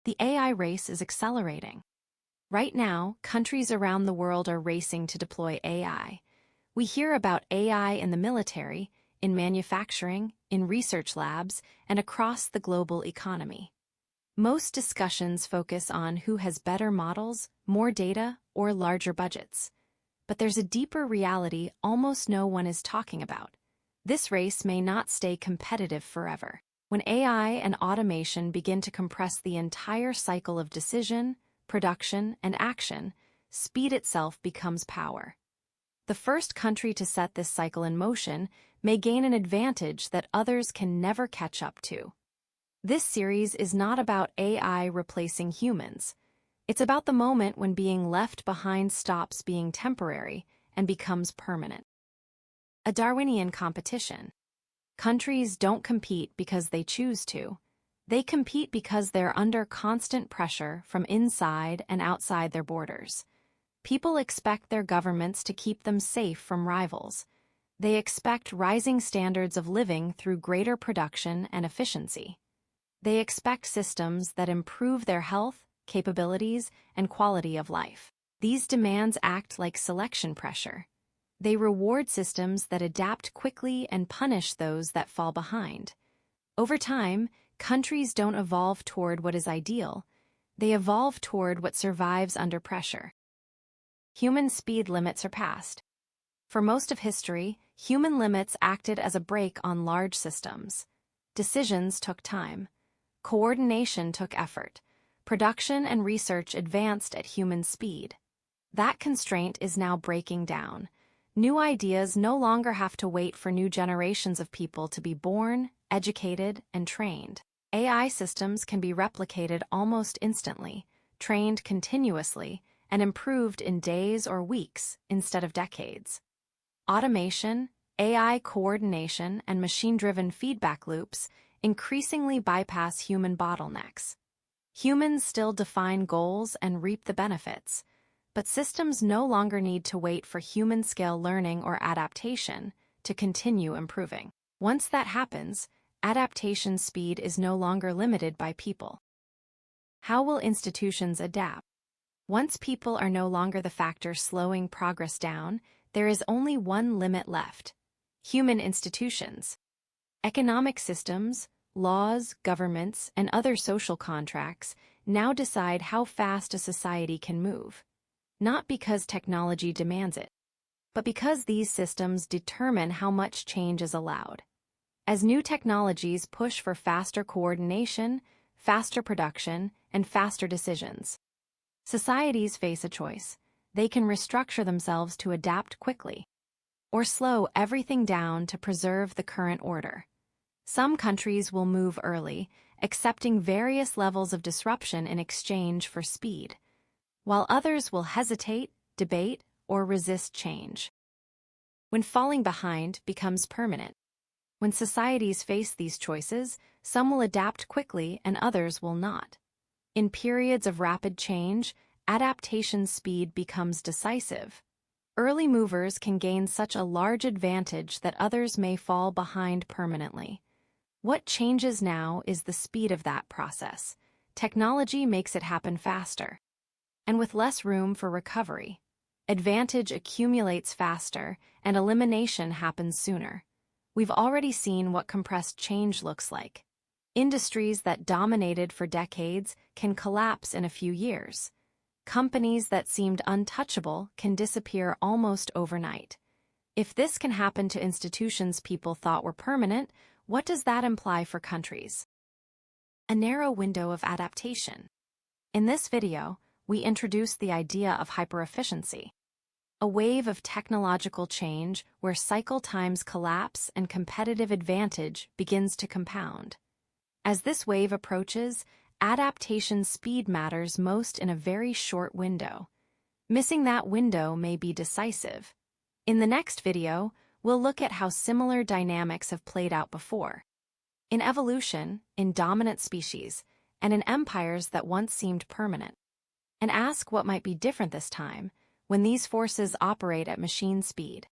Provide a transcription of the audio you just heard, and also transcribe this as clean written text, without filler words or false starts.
The AI race is accelerating. Right now, countries around the world are racing to deploy AI. We hear about AI in the military, in manufacturing, in research labs, and across the global economy. Most discussions focus on who has better models, more data, or larger budgets. But there's a deeper reality almost no one is talking about. This race may not stay competitive forever. When AI and automation begin to compress the entire cycle of decision, production, and action, speed itself becomes power. The first country to set this cycle in motion may gain an advantage that others can never catch up to. This series is not about AI replacing humans. It's about the moment when being left behind stops being temporary and becomes permanent. A Darwinian competition. Countries don't compete because they choose to. They compete because they're under constant pressure from inside and outside their borders. People expect their governments to keep them safe from rivals. They expect rising standards of living through greater production and efficiency. They expect systems that improve their health, capabilities, and quality of life. These demands act like selection pressure. They reward systems that adapt quickly and punish those that fall behind. Over time, countries don't evolve toward what is ideal. They evolve toward what survives under pressure. Human speed limits are passed. For most of history, human limits acted as a brake on large systems. Decisions took time. Coordination took effort. Production and research advanced at human speed. That constraint is now breaking down. New ideas no longer have to wait for new generations of people to be born, educated, and trained. AI systems can be replicated almost instantly, trained continuously, and improved in days or weeks instead of decades. Automation, AI coordination, and machine-driven feedback loops increasingly bypass human bottlenecks. Humans still define goals and reap the benefits, but systems no longer need to wait for human-scale learning or adaptation to continue improving. Once that happens, adaptation speed is no longer limited by people. How will institutions adapt? Once people are no longer the factor slowing progress down, there is only one limit left: human institutions. Economic systems, laws, governments, and other social contracts now decide how fast a society can move. Not because technology demands it, but because these systems determine how much change is allowed. As new technologies push for faster coordination, faster production, and faster decisions, societies face a choice. They can restructure themselves to adapt quickly, or slow everything down to preserve the current order. Some countries will move early, accepting various levels of disruption in exchange for speed, while others will hesitate, debate, or resist change. When falling behind becomes permanent. When societies face these choices, some will adapt quickly and others will not. In periods of rapid change, adaptation speed becomes decisive. Early movers can gain such a large advantage that others may fall behind permanently. What changes now is the speed of that process. Technology makes it happen faster. And with less room for recovery, advantage accumulates faster and elimination happens sooner. We've already seen what compressed change looks like. Industries that dominated for decades can collapse in a few years. Companies that seemed untouchable can disappear almost overnight. If this can happen to institutions people thought were permanent, what does that imply for countries? A narrow window of adaptation. In this video, we introduce the idea of hyperefficiency, a wave of technological change where cycle times collapse and competitive advantage begins to compound. As this wave approaches, adaptation speed matters most in a very short window. Missing that window may be decisive. In the next video, we'll look at how similar dynamics have played out before. In evolution, in dominant species, and in empires that once seemed permanent. And ask what might be different this time, when these forces operate at machine speed.